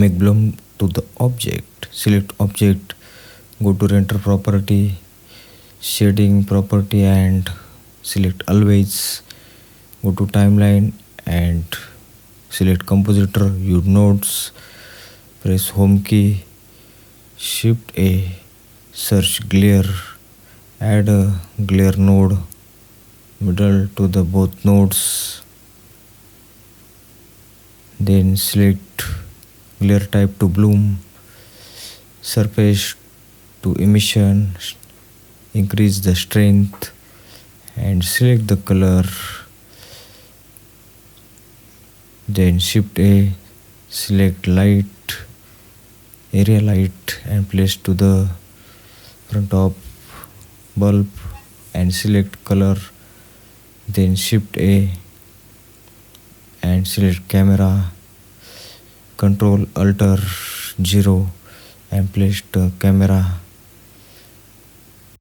make bloom to the object. Select object, go to render property, shading property, and select always. Go to timeline and select compositor, use nodes, press home key, shift A, search glare, add a glare node middle to the both nodes, then select glare type to bloom, surface to emission, increase the strength and select the color, then shift A, select light, area light and place to the front of bulb and select color, then shift A and select camera, control alter 0 and place the camera